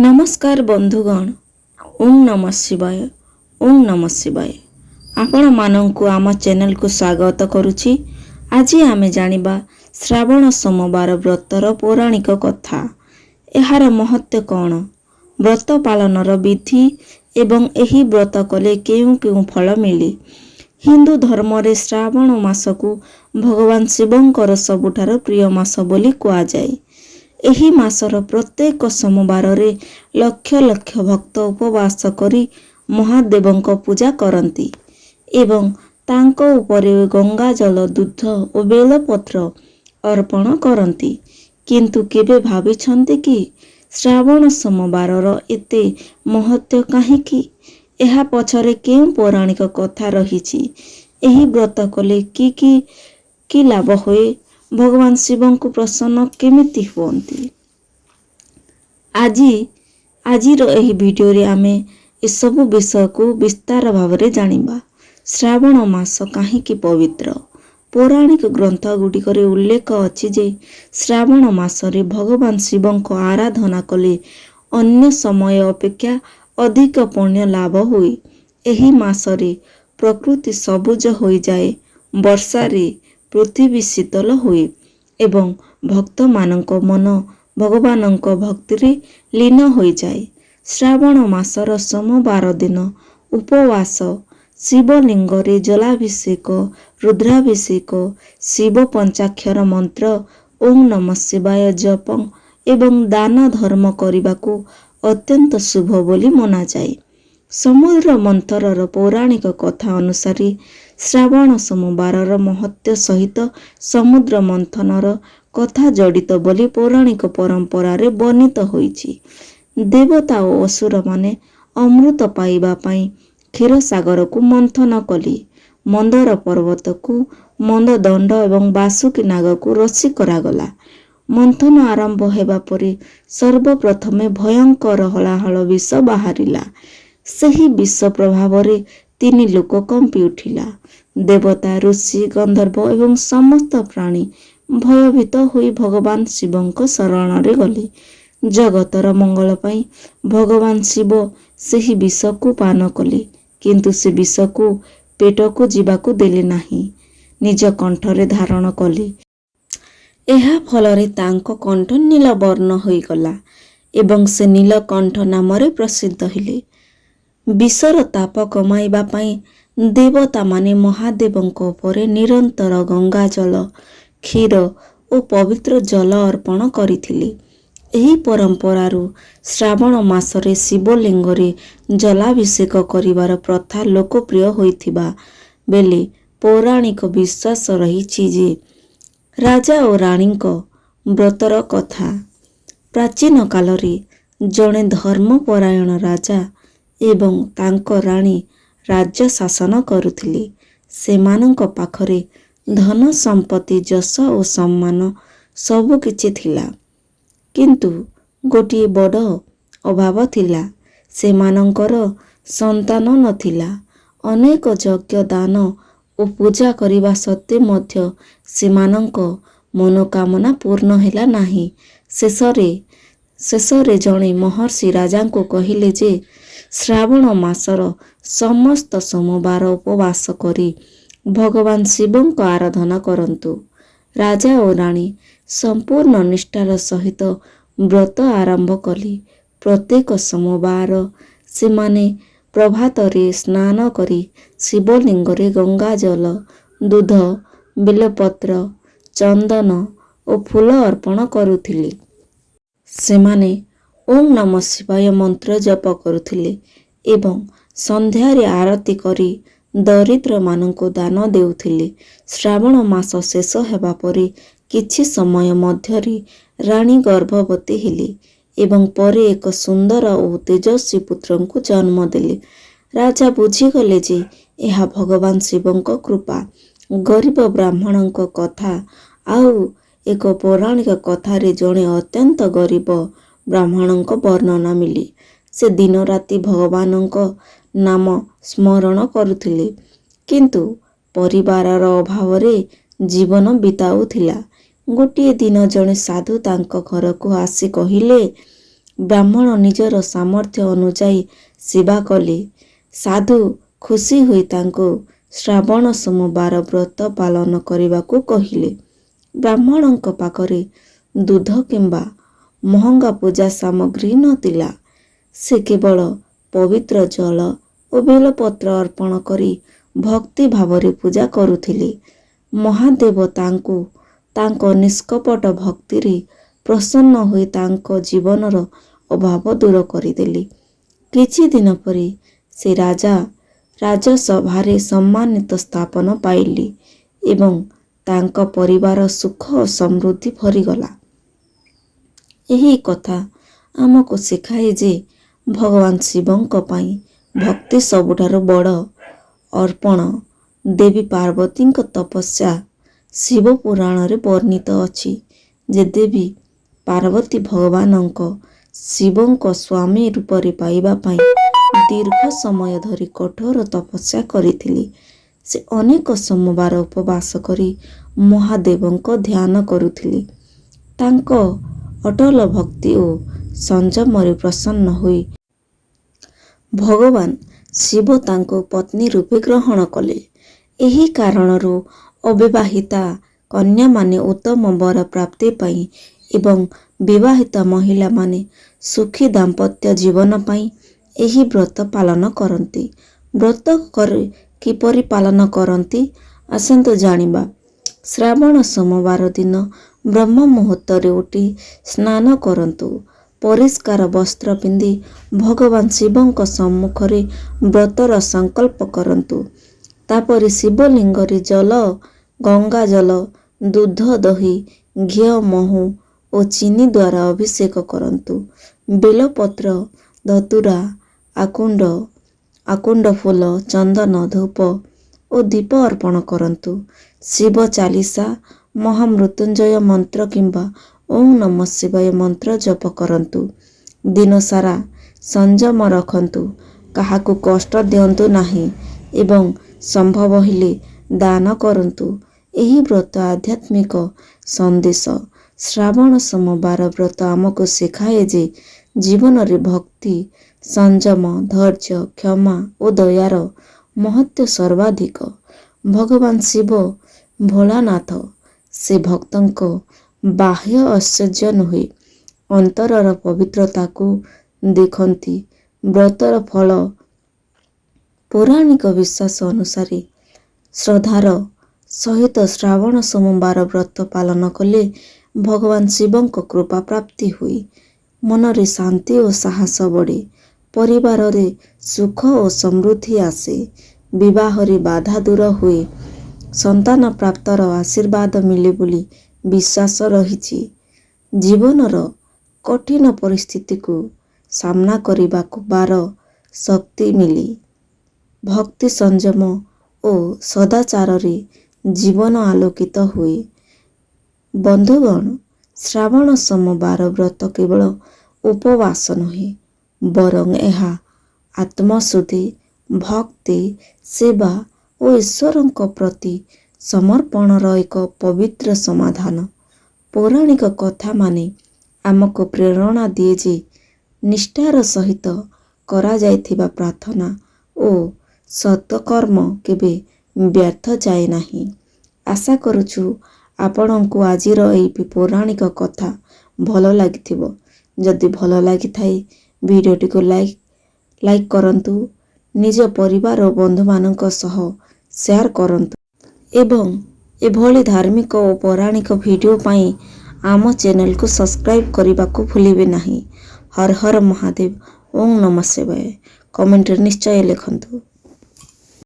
नमस्कार बंधुगण। ओम नमः शिवाय। ओम नमः शिवाय। आपण मानंकु आम चैनल को स्वागत करुछि। आज आमे जानिबा श्रावण सोमवार व्रतर पौराणिक कथा। एहार महत्व कौन, व्रत पालनर विधि एवं एही व्रत कले केउ केउ फल मिले। हिंदू धर्म रे श्रावण मास को भगवान शिवंकर सबुठार प्रिय मास बोली कुआ जाए। एही मासर प्रत्येक सोमवार रे लक्ष लक्ष भक्त उपवास करी महादेवंक पूजा करती एवं तांको उपरे गंगा जल दूध और बेलपत्र अर्पण करती। किंतु केबे भाबिछन्ते कि श्रावण सोमवारर एते महत्व काहीकि? एहा पछरे केउ पौराणिक कथा रहिछि? एही व्रत कले की लाभ होए? भगवान शिव को प्रसन्न केमिति हुअन्ति? आजिर एही वीडियो रे आमे ए सबु विषय को विस्तार भावरे जानिबा। श्रावण मास काहीकि पवित्र? पौराणिक ग्रंथ गुड़िकरे उल्लेख अछि जे श्रावण मासरे भगवान शिवंक आराधना कले अन्य समय अपेक्षा अधिक पुण्य लाभ हुए। एही मासरे प्रकृति सबुज होई जाए, वर्षा रे पृथ्वी शीतल हुए एवं भक्त मानक मन भगवानक भक्ति रे लीन होई जाए। श्रावण मासर सोमवार दिन उपवास, शिवलिंग रे जलाभिषेक, रुद्राभिषेक, शिव पंचाक्षर मंत्र ओम नमः शिवाय जप एवं दान धर्म करने अत्यंत शुभ बोली मना जाए। समुद्र मंथरर पौराणिक कथा अनुसार श्रावण सोमवारर महत्व सहित समुद्र मंथनर कथा जड़ित बोली पौराणिक परंपरा रे वर्णित होईछि। देवता और असुर माने अमृत पाइबा पई क्षीर सागर को मंथन कली। मंदर पर्वत को मंददंड एवं बासुकी नाग को रसी करागला। मंथन आरंभ हेबा परे सर्वप्रथमे भयंकर हलाहल विष बाहरिला। सही विष प्रभाव रे तीन लोक कंपी उठिला। देवता, ऋषि, गंधर्व एवं समस्त प्राणी भयभीत होई भगवान शिवंक शरण रे गले। जगतर मंगल पाई भगवान शिव सही विष को पान कले, किंतु से विष को पेट को जीवाकू देले नाही, निज कंठरे धारण कले। एहा फलरे तांको कंठ नील वर्ण होई गला एवं से नीलकंठ नामरे प्रसिद्ध हेले। विषर ताप कमाइबा पाई देवता माने महादेवंक उपरे निरंतर गंगा जल, क्षीर और पवित्र जल अर्पण करिथिले। एही परंपरारु श्रावण मासरे शिवलिंग रे जलाभिषेक करिवार प्रथा लोकप्रिय होइथिबा बेले पौराणिक विश्वास रहिछि जे राजा और राणीक व्रतर कथा। प्राचीन कालरे जड़े धर्मपरायण राजा एवं तांको राणी राज्य शासन करुथिले। सेमानंक पाखरे धन संपत्ति, जश और सम्मान सबु किछि थिला, किंतु गोटिए बड़ अभाव थिला। सेमानंकर संतान नथिला। अनेक यज्ञ, दान और पूजा करिबा सत्वे मध्य सेमानंक मनोकामना पूर्ण हेला नाही। शेषरे जणे महर्षि राजा को कहिले जे श्रावण मासर समस्त सोमवार उपवास करी भगवान शिवंक आराधना करंतु। राजा और राणी संपूर्ण निष्ठार सहित व्रत आरंभ कले। प्रत्येक सोमवार सेमाने प्रभातरे स्नान करी शिवलिंग रे गंगा जल, दूध, बेलपत्र, चंदन और फूल अर्पण करुथिले। सेमाने ओम नमः शिवाय मंत्र जप करुथिले एवं संध्यारे आरती करी दरिद्र मानंको दान देउथिले। श्रावण मास शेष हेबा परे किछि समय मध्यरे रानी गर्भवती हेले एवं परे एक सुंदर और तेजस्वी पुत्रंको जन्म देले। राजा बुझीगले जे एहा भगवान शिवंक कृपा। गरीब ब्राह्मणंक कथा आउ एक पौराणिक कथारे जणे अत्यंत गरीब ब्राह्मणंक वर्णना मिले। से दिन राति भगवानंक नाम स्मरण करुथिले, किंतु परिवारर अभाव रे जीवन बिताउथिला। गोटिए दिन जणे साधु तांको घर को आसी कहिले, ବ୍ରାହ୍ମଣ ନିଜର ସାମର୍ଥ୍ୟ ଅନୁଯାୟୀ ସେବା କଲେ। ସାଧୁ ଖୁସି ହୋଇ ତାଙ୍କୁ ଶ୍ରାବଣ ସୋମବାର ବ୍ରତ ପାଳନ କରିବାକୁ କହିଲେ। ବ୍ରାହ୍ମଣଙ୍କ ପାଖରେ ଦୁଧ କିମ୍ବା ମହଙ୍ଗା ପୂଜା ସାମଗ୍ରୀ ନଥିଲା। ସେ କେବଳ ପବିତ୍ର ଜଳ ଓ ବେଲପତ୍ର ଅର୍ପଣ କରି ଭକ୍ତି ଭାବରେ ପୂଜା କରୁଥିଲେ। ମହାଦେବ ତାଙ୍କୁ ତାଙ୍କ ନିଷ୍କପଟ ଭକ୍ତିରେ ପ୍ରସନ୍ନ ହୋଇ ତାଙ୍କ ଜୀବନର ଅଭାବ ଦୂର କରିଦେଲେ। କିଛି ଦିନ ପରେ ସେ ରାଜସଭାରେ ସମ୍ମାନିତ ସ୍ଥାପନ ପାଇଲେ ଏବଂ ତାଙ୍କ ପରିବାର ସୁଖ ଓ ସମୃଦ୍ଧି ଭରିଗଲା। ଏହି କଥା ଆମକୁ ଶିଖାଏ ଯେ ଭଗବାନ ଶିବଙ୍କ ପାଇଁ ଭକ୍ତି ସବୁଠାରୁ ବଡ଼ ଅର୍ପଣ। ଦେବୀ ପାର୍ବତୀଙ୍କ ତପସ୍ୟା ଶିବ ପୁରାଣରେ ବର୍ଣ୍ଣିତ ଅଛି ଯେ ଦେବୀ ପାର୍ବତୀ ଭଗବାନଙ୍କ ଶିବଙ୍କ ସ୍ୱାମୀ ରୂପରେ ପାଇବା ପାଇଁ ଦୀର୍ଘ ସମୟ ଧରି କଠୋର ତପସ୍ୟା କରିଥିଲେ। ସେ ଅନେକ ସୋମବାର ଉପବାସ କରି ମହାଦେବଙ୍କ ଧ୍ୟାନ କରୁଥିଲେ। ତାଙ୍କ ଅଟଳ ଭକ୍ତି ଓ ସଂଯମରେ ପ୍ରସନ୍ନ ହୋଇ ଭଗବାନ ଶିବ ତାଙ୍କୁ ପତ୍ନୀ ରୂପେ ଗ୍ରହଣ କଲେ। ଏହି କାରଣରୁ ଅବିବାହିତା କନ୍ୟାମାନେ ଉତ୍ତମ ବର ପ୍ରାପ୍ତି ପାଇଁ ଏବଂ ବିବାହିତା ମହିଳାମାନେ ସୁଖୀ ଦାମ୍ପତ୍ୟ ଜୀବନ ପାଇଁ ଏହି ବ୍ରତ ପାଳନ କରନ୍ତି। ବ୍ରତ କିପରି ପାଳନ କରନ୍ତି ଆସନ୍ତୁ ଜାଣିବା। ଶ୍ରାବଣ ସୋମବାର ଦିନ ବ୍ରହ୍ମ ମୁହୂର୍ତ୍ତରେ ଉଠି ସ୍ନାନ କରନ୍ତୁ। ପରିଷ୍କାର ବସ୍ତ୍ର ପିନ୍ଧି ଭଗବାନ ଶିବଙ୍କ ସମ୍ମୁଖରେ ବ୍ରତର ସଂକଳ୍ପ କରନ୍ତୁ। ତାପରେ ଶିବଲିଙ୍ଗରେ ଜଳ, ଗଙ୍ଗା ଜଳ, ଦୁଧ, ଦହି, ଘିଅ, ମହୁ ଓ ଚିନି ଦ୍ୱାରା ଅଭିଷେକ କରନ୍ତୁ। ବେଲପତ୍ର, ଧତୁରା, ଆକୁଣ୍ଡ ଫୁଲ, ଚନ୍ଦନ, ଧୂପ ଓ ଦୀପ ଅର୍ପଣ କରନ୍ତୁ। ଶିବ ଚାଲିସା, ମହାମୃତ୍ୟୁଞ୍ଜୟ ମନ୍ତ୍ର କିମ୍ବା ଓଁ ନମଃ ଶିବାୟ ମନ୍ତ୍ର ଜପ କରନ୍ତୁ। ଦିନସାରା ସଂଯମ ରଖନ୍ତୁ, କାହାକୁ କଷ୍ଟ ଦିଅନ୍ତୁ ନାହିଁ ଏବଂ ସମ୍ଭବ ହେଲେ ଦାନ କରନ୍ତୁ। ଏହି ବ୍ରତ ଆଧ୍ୟାତ୍ମିକ ସନ୍ଦେଶ। ଶ୍ରାବଣ ସୋମବାର ବ୍ରତ ଆମକୁ ଶିଖାଏ ଯେ ଜୀବନରେ ଭକ୍ତି, ସଂଯମ, ଧୈର୍ଯ୍ୟ, କ୍ଷମା ଓ ଦୟାର ମହତ୍ତ୍ୱ ସର୍ବାଧିକ। ଭଗବାନ ଶିବ ଭୋଳାନାଥ ସେ ଭକ୍ତଙ୍କ ବାହ୍ୟ ଐଶ୍ୱର୍ଯ୍ୟ ନୁହେଁ, ଅନ୍ତରର ପବିତ୍ରତାକୁ ଦେଖନ୍ତି। ବ୍ରତର ଫଳ। ପୌରାଣିକ ବିଶ୍ୱାସ ଅନୁସାରେ ଶ୍ରଦ୍ଧାର ସହିତ ଶ୍ରାବଣ ସୋମବାର ବ୍ରତ ପାଳନ କଲେ ଭଗବାନ ଶିବଙ୍କ କୃପା ପ୍ରାପ୍ତି ହୁଏ। ମନରେ ଶାନ୍ତି ଓ ସାହସ ବଢ଼େ। ପରିବାରରେ ସୁଖ ଓ ସମୃଦ୍ଧି ଆସେ। ବିବାହରେ ବାଧା ଦୂର ହୁଏ। ସନ୍ତାନ ପ୍ରାପ୍ତର ଆଶୀର୍ବାଦ ମିଳେ ବୋଲି ବିଶ୍ୱାସ ରହିଛି। ଜୀବନର କଠିନ ପରିସ୍ଥିତିକୁ ସାମ୍ନା କରିବାକୁ ବାର ଶକ୍ତି ମିଳେ। ଭକ୍ତି, ସଂଯମ ଓ ସଦାଚାରରେ ଜୀବନ ଆଲୋକିତ ହୁଏ। ବନ୍ଧୁଗଣ, ଶ୍ରାବଣ ସୋମବାର ବ୍ରତ କେବଳ ଉପବାସ ନୁହେଁ, ବରଂ ଏହା ଆତ୍ମଶୁଦ୍ଧି, ଭକ୍ତି, ସେବା ଓ ଈଶ୍ୱରଙ୍କ ପ୍ରତି ସମର୍ପଣର ଏକ ପବିତ୍ର ସମାଧାନ। ପୌରାଣିକ କଥାମାନେ ଆମକୁ ପ୍ରେରଣା ଦିଏ ଯେ ନିଷ୍ଠାର ସହିତ କରାଯାଇଥିବା ପ୍ରାର୍ଥନା ଓ ସତ୍କର୍ମ କେବେ ବ୍ୟର୍ଥ ଯାଏ ନାହିଁ। ଆଶା କରୁଛୁ ଆପଣଙ୍କୁ ଆଜିର ଏହି ପୌରାଣିକ କଥା ଭଲ ଲାଗିଥିବ। ଯଦି ଭଲ ଲାଗିଥାଏ ଭିଡ଼ିଓଟିକୁ ଲାଇକ୍ କରନ୍ତୁ, ନିଜ ପରିବାର ଓ ବନ୍ଧୁମାନଙ୍କ ସହ ସେୟାର କରନ୍ତୁ ଏବଂ ଏଭଳି ଧାର୍ମିକ ଓ ପୌରାଣିକ ଭିଡ଼ିଓ ପାଇଁ ଆମ ଚ୍ୟାନେଲକୁ ସବସ୍କ୍ରାଇବ୍ କରିବାକୁ ଭୁଲିବେ ନାହିଁ। ହର ହର ମହାଦେବ, ଓଁ ନମଃ ଶିବାୟ। କମେଣ୍ଟରେ ନିଶ୍ଚୟ ଲେଖନ୍ତୁ।